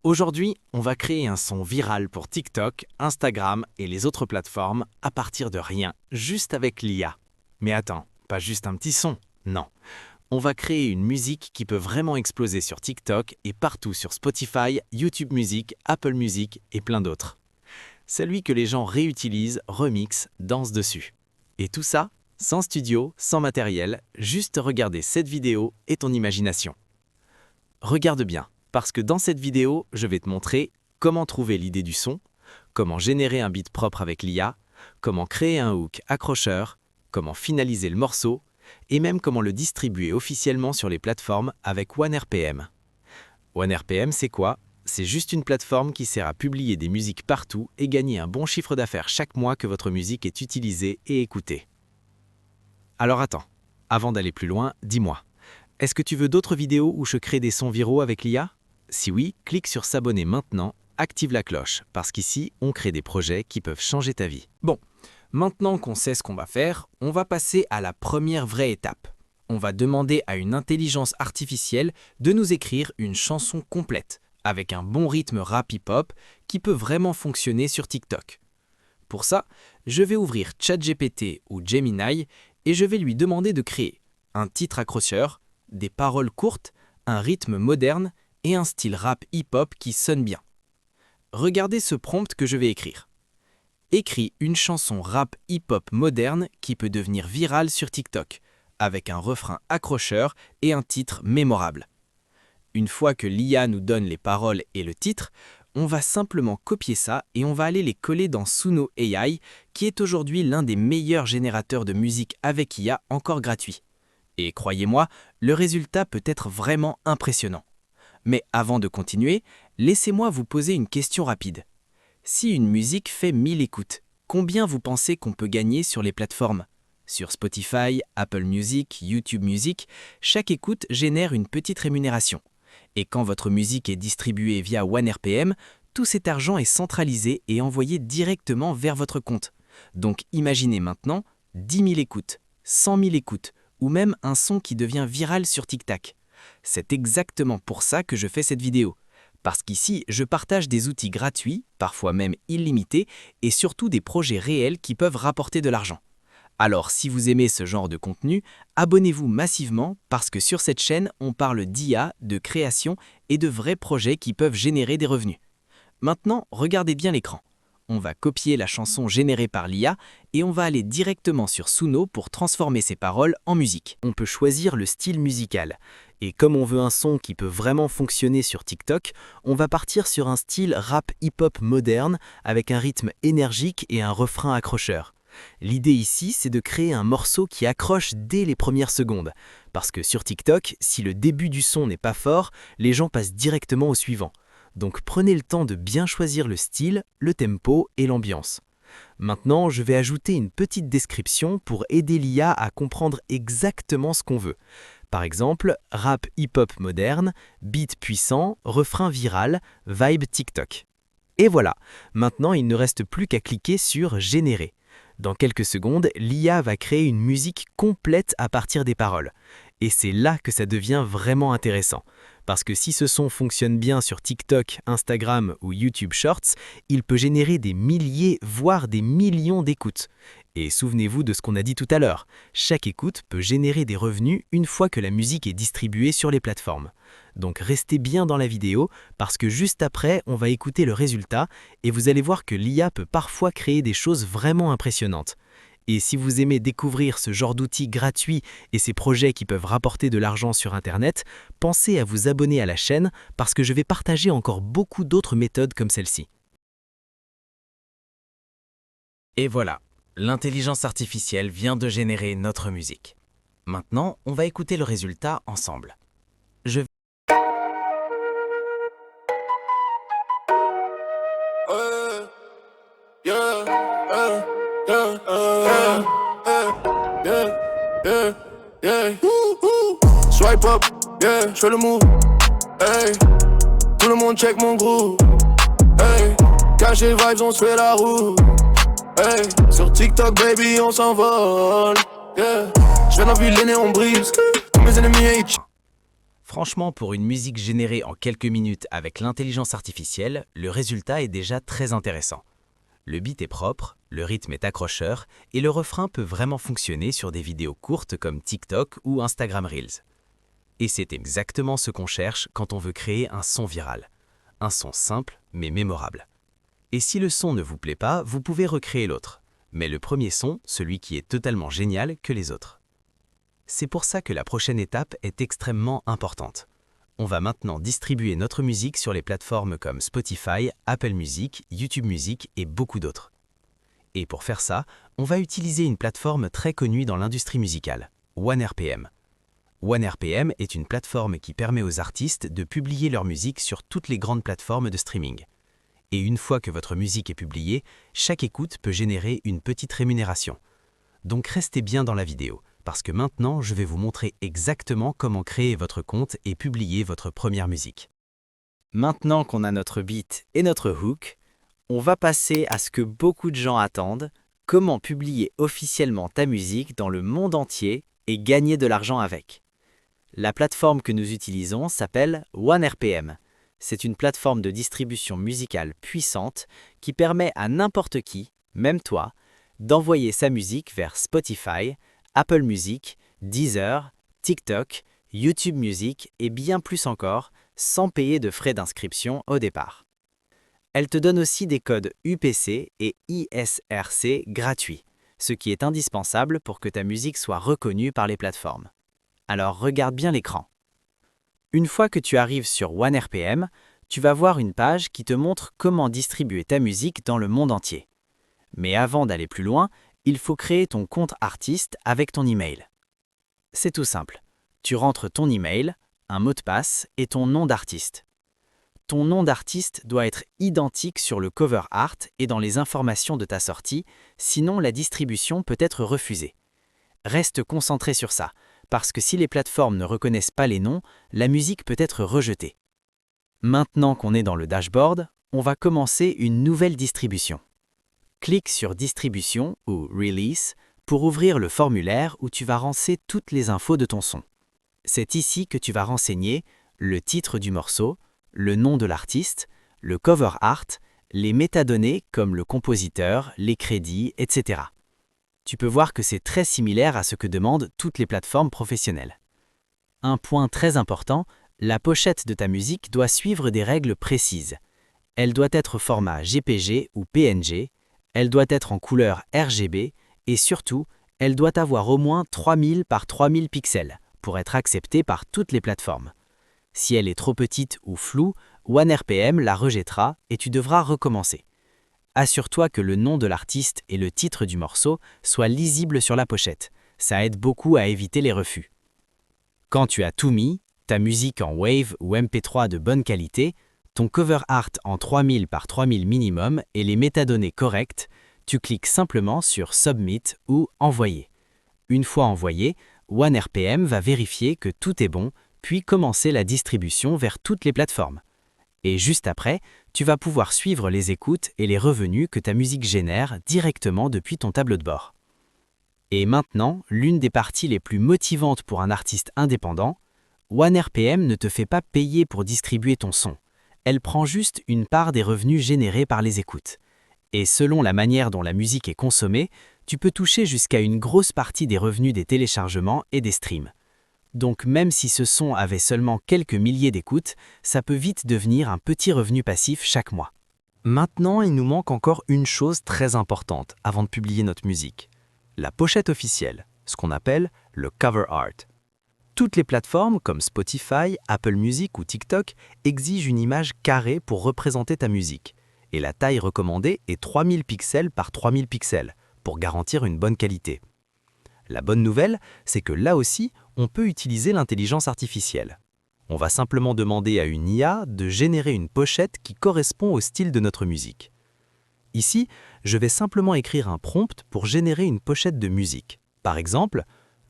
Aujourd'hui, on va créer un son viral pour TikTok, Instagram et les autres plateformes à partir de rien, juste avec l'IA. Mais attends, pas juste un petit son, non. On va créer une musique qui peut vraiment exploser sur TikTok et partout sur Spotify, YouTube Music, Apple Music et plein d'autres. Celui que les gens réutilisent, remixent, dansent dessus. Et tout ça, sans studio, sans matériel, juste regarder cette vidéo et ton imagination. Regarde bien, parce que dans cette vidéo, je vais te montrer comment trouver l'idée du son, comment générer un beat propre avec l'IA, comment créer un hook accrocheur, comment finaliser le morceau, et même comment le distribuer officiellement sur les plateformes avec OneRPM. OneRPM, c'est quoi? C'est juste une plateforme qui sert à publier des musiques partout et gagner un bon chiffre d'affaires chaque mois que votre musique est utilisée et écoutée. Alors attends, avant d'aller plus loin, dis-moi, est-ce que tu veux d'autres vidéos où je crée des sons viraux avec l'IA? Si oui, clique sur s'abonner maintenant, active la cloche, parce qu'ici, on crée des projets qui peuvent changer ta vie. Bon, maintenant qu'on sait ce qu'on va faire, on va passer à la première vraie étape. On va demander à une intelligence artificielle de nous écrire une chanson complète, avec un bon rythme rap hip-hop qui peut vraiment fonctionner sur TikTok. Pour ça, je vais ouvrir ChatGPT ou Gemini et je vais lui demander de créer un titre accrocheur, des paroles courtes, un rythme moderne et un style rap hip-hop qui sonne bien. Regardez ce prompt que je vais écrire. Écris une chanson rap hip-hop moderne qui peut devenir virale sur TikTok, avec un refrain accrocheur et un titre mémorable. Une fois que l'IA nous donne les paroles et le titre, on va simplement copier ça et on va aller les coller dans Suno AI, qui est aujourd'hui l'un des meilleurs générateurs de musique avec IA encore gratuit. Et croyez-moi, le résultat peut être vraiment impressionnant. Mais avant de continuer, laissez-moi vous poser une question rapide. Si une musique fait 1000 écoutes, combien vous pensez qu'on peut gagner sur les plateformes? Sur Spotify, Apple Music, YouTube Music, chaque écoute génère une petite rémunération. Et quand votre musique est distribuée via OneRPM, tout cet argent est centralisé et envoyé directement vers votre compte. Donc imaginez maintenant 10 000 écoutes, 100 000 écoutes, ou même un son qui devient viral sur TikTok. C'est exactement pour ça que je fais cette vidéo. Parce qu'ici, je partage des outils gratuits, parfois même illimités, et surtout des projets réels qui peuvent rapporter de l'argent. Alors, si vous aimez ce genre de contenu, abonnez-vous massivement parce que sur cette chaîne, on parle d'IA, de création et de vrais projets qui peuvent générer des revenus. Maintenant, regardez bien l'écran. On va copier la chanson générée par l'IA et on va aller directement sur Suno pour transformer ses paroles en musique. On peut choisir le style musical. Et comme on veut un son qui peut vraiment fonctionner sur TikTok, on va partir sur un style rap hip-hop moderne avec un rythme énergique et un refrain accrocheur. L'idée ici, c'est de créer un morceau qui accroche dès les premières secondes. Parce que sur TikTok, si le début du son n'est pas fort, les gens passent directement au suivant. Donc prenez le temps de bien choisir le style, le tempo et l'ambiance. Maintenant, je vais ajouter une petite description pour aider l'IA à comprendre exactement ce qu'on veut. Par exemple, rap hip-hop moderne, beat puissant, refrain viral, vibe TikTok. Et voilà, maintenant il ne reste plus qu'à cliquer sur « Générer ». Dans quelques secondes, l'IA va créer une musique complète à partir des paroles. Et c'est là que ça devient vraiment intéressant. Parce que si ce son fonctionne bien sur TikTok, Instagram ou YouTube Shorts, il peut générer des milliers, voire des millions d'écoutes. Et souvenez-vous de ce qu'on a dit tout à l'heure, chaque écoute peut générer des revenus une fois que la musique est distribuée sur les plateformes. Donc restez bien dans la vidéo parce que juste après, on va écouter le résultat et vous allez voir que l'IA peut parfois créer des choses vraiment impressionnantes. Et si vous aimez découvrir ce genre d'outils gratuits et ces projets qui peuvent rapporter de l'argent sur Internet, pensez à vous abonner à la chaîne parce que je vais partager encore beaucoup d'autres méthodes comme celle-ci. Et voilà, l'intelligence artificielle vient de générer notre musique. Maintenant, on va écouter le résultat ensemble. Swipe up, yeah, je fais le move. Hey, tout le monde check mon groove. Hey, caché vibes, on se fait la roue. Hey, sur TikTok, baby, on s'envole. Yeah, je viens d'un ville, on brise. Tous mes ennemis hate. Franchement, pour une musique générée en quelques minutes avec l'intelligence artificielle, le résultat est déjà très intéressant. Le beat est propre, le rythme est accrocheur et le refrain peut vraiment fonctionner sur des vidéos courtes comme TikTok ou Instagram Reels. Et c'est exactement ce qu'on cherche quand on veut créer un son viral. Un son simple mais mémorable. Et si le son ne vous plaît pas, vous pouvez recréer l'autre. Mais le premier son, celui qui est totalement génial que les autres. C'est pour ça que la prochaine étape est extrêmement importante. On va maintenant distribuer notre musique sur les plateformes comme Spotify, Apple Music, YouTube Music et beaucoup d'autres. Et pour faire ça, on va utiliser une plateforme très connue dans l'industrie musicale, OneRPM. OneRPM est une plateforme qui permet aux artistes de publier leur musique sur toutes les grandes plateformes de streaming. Et une fois que votre musique est publiée, chaque écoute peut générer une petite rémunération. Donc restez bien dans la vidéo, parce que maintenant je vais vous montrer exactement comment créer votre compte et publier votre première musique. Maintenant qu'on a notre beat et notre hook, on va passer à ce que beaucoup de gens attendent, comment publier officiellement ta musique dans le monde entier et gagner de l'argent avec. La plateforme que nous utilisons s'appelle OneRPM. C'est une plateforme de distribution musicale puissante qui permet à n'importe qui, même toi, d'envoyer sa musique vers Spotify, Apple Music, Deezer, TikTok, YouTube Music et bien plus encore, sans payer de frais d'inscription au départ. Elle te donne aussi des codes UPC et ISRC gratuits, ce qui est indispensable pour que ta musique soit reconnue par les plateformes. Alors regarde bien l'écran. Une fois que tu arrives sur OneRPM, tu vas voir une page qui te montre comment distribuer ta musique dans le monde entier. Mais avant d'aller plus loin, il faut créer ton compte artiste avec ton email. C'est tout simple. Tu rentres ton email, un mot de passe et ton nom d'artiste. Ton nom d'artiste doit être identique sur le cover art et dans les informations de ta sortie, sinon la distribution peut être refusée. Reste concentré sur ça, parce que si les plateformes ne reconnaissent pas les noms, la musique peut être rejetée. Maintenant qu'on est dans le dashboard, on va commencer une nouvelle distribution. Clique sur Distribution ou Release pour ouvrir le formulaire où tu vas renseigner toutes les infos de ton son. C'est ici que tu vas renseigner le titre du morceau, le nom de l'artiste, le cover art, les métadonnées comme le compositeur, les crédits, etc. Tu peux voir que c'est très similaire à ce que demandent toutes les plateformes professionnelles. Un point très important, la pochette de ta musique doit suivre des règles précises. Elle doit être format JPG ou PNG, elle doit être en couleur RGB et surtout, elle doit avoir au moins 3000 par 3000 pixels pour être acceptée par toutes les plateformes. Si elle est trop petite ou floue, OneRPM la rejettera et tu devras recommencer. Assure-toi que le nom de l'artiste et le titre du morceau soient lisibles sur la pochette. Ça aide beaucoup à éviter les refus. Quand tu as tout mis, ta musique en Wave ou MP3 de bonne qualité, ton cover art en 3000 par 3000 minimum et les métadonnées correctes, tu cliques simplement sur Submit ou Envoyer. Une fois envoyé, OneRPM va vérifier que tout est bon, puis commencer la distribution vers toutes les plateformes. Et juste après, tu vas pouvoir suivre les écoutes et les revenus que ta musique génère directement depuis ton tableau de bord. Et maintenant, l'une des parties les plus motivantes pour un artiste indépendant, OneRPM ne te fait pas payer pour distribuer ton son. Elle prend juste une part des revenus générés par les écoutes. Et selon la manière dont la musique est consommée, tu peux toucher jusqu'à une grosse partie des revenus des téléchargements et des streams. Donc même si ce son avait seulement quelques milliers d'écoutes, ça peut vite devenir un petit revenu passif chaque mois. Maintenant, il nous manque encore une chose très importante avant de publier notre musique. La pochette officielle, ce qu'on appelle le cover art. Toutes les plateformes comme Spotify, Apple Music ou TikTok exigent une image carrée pour représenter ta musique. Et la taille recommandée est 3000 pixels par 3000 pixels pour garantir une bonne qualité. La bonne nouvelle, c'est que là aussi, on peut utiliser l'intelligence artificielle. On va simplement demander à une IA de générer une pochette qui correspond au style de notre musique. Ici, je vais simplement écrire un prompt pour générer une pochette de musique. Par exemple,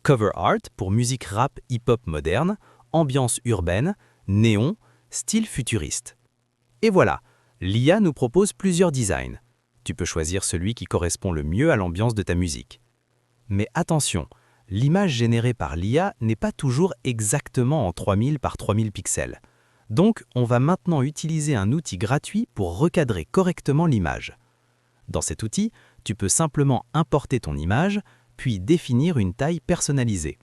cover art pour musique rap hip-hop moderne, ambiance urbaine, néon, style futuriste. Et voilà, l'IA nous propose plusieurs designs. Tu peux choisir celui qui correspond le mieux à l'ambiance de ta musique. Mais attention, l'image générée par l'IA n'est pas toujours exactement en 3000 par 3000 pixels. Donc, on va maintenant utiliser un outil gratuit pour recadrer correctement l'image. Dans cet outil, tu peux simplement importer ton image, puis définir une taille personnalisée.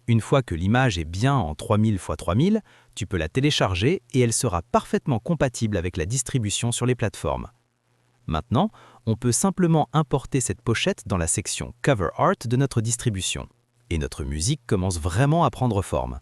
Une fois que l'image est bien en 3000 x 3000, tu peux la télécharger et elle sera parfaitement compatible avec la distribution sur les plateformes. Maintenant, on peut simplement importer cette pochette dans la section Cover Art de notre distribution. Et notre musique commence vraiment à prendre forme.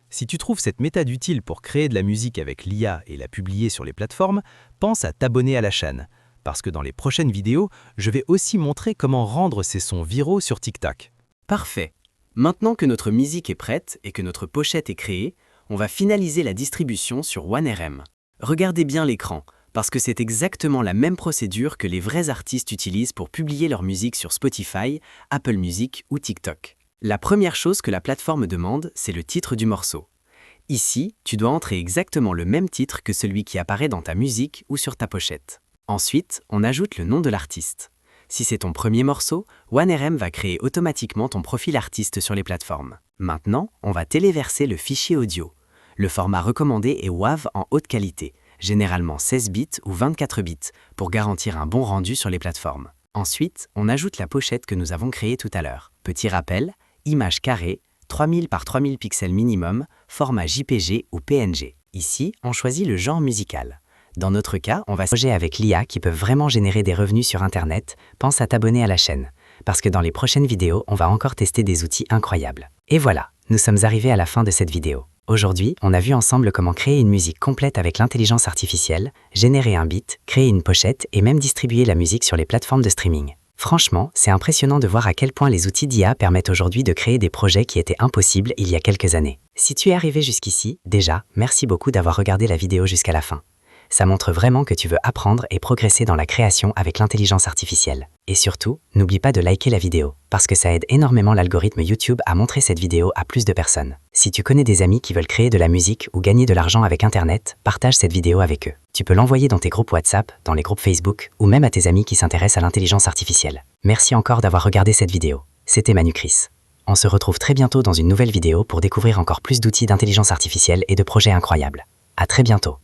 Si tu trouves cette méthode utile pour créer de la musique avec l'IA et la publier sur les plateformes, pense à t'abonner à la chaîne. Parce que dans les prochaines vidéos, je vais aussi montrer comment rendre ces sons viraux sur TikTok. Parfait. Maintenant que notre musique est prête et que notre pochette est créée, on va finaliser la distribution sur OneRM. Regardez bien l'écran, parce que c'est exactement la même procédure que les vrais artistes utilisent pour publier leur musique sur Spotify, Apple Music ou TikTok. La première chose que la plateforme demande, c'est le titre du morceau. Ici, tu dois entrer exactement le même titre que celui qui apparaît dans ta musique ou sur ta pochette. Ensuite, on ajoute le nom de l'artiste. Si c'est ton premier morceau, OneRM va créer automatiquement ton profil artiste sur les plateformes. Maintenant, on va téléverser le fichier audio. Le format recommandé est WAV en haute qualité, généralement 16 bits ou 24 bits, pour garantir un bon rendu sur les plateformes. Ensuite, on ajoute la pochette que nous avons créée tout à l'heure. Petit rappel, image carrée, 3000 par 3000 pixels minimum, format JPG ou PNG. Ici, on choisit le genre musical. Dans notre cas, on va projet avec l'IA qui peuvent vraiment générer des revenus sur Internet. Pense à t'abonner à la chaîne, parce que dans les prochaines vidéos, on va encore tester des outils incroyables. Et voilà, nous sommes arrivés à la fin de cette vidéo. Aujourd'hui, on a vu ensemble comment créer une musique complète avec l'intelligence artificielle, générer un beat, créer une pochette et même distribuer la musique sur les plateformes de streaming. Franchement, c'est impressionnant de voir à quel point les outils d'IA permettent aujourd'hui de créer des projets qui étaient impossibles il y a quelques années. Si tu es arrivé jusqu'ici, déjà, merci beaucoup d'avoir regardé la vidéo jusqu'à la fin. Ça montre vraiment que tu veux apprendre et progresser dans la création avec l'intelligence artificielle. Et surtout, n'oublie pas de liker la vidéo, parce que ça aide énormément l'algorithme YouTube à montrer cette vidéo à plus de personnes. Si tu connais des amis qui veulent créer de la musique ou gagner de l'argent avec Internet, partage cette vidéo avec eux. Tu peux l'envoyer dans tes groupes WhatsApp, dans les groupes Facebook, ou même à tes amis qui s'intéressent à l'intelligence artificielle. Merci encore d'avoir regardé cette vidéo. C'était Manu Chris. On se retrouve très bientôt dans une nouvelle vidéo pour découvrir encore plus d'outils d'intelligence artificielle et de projets incroyables. À très bientôt.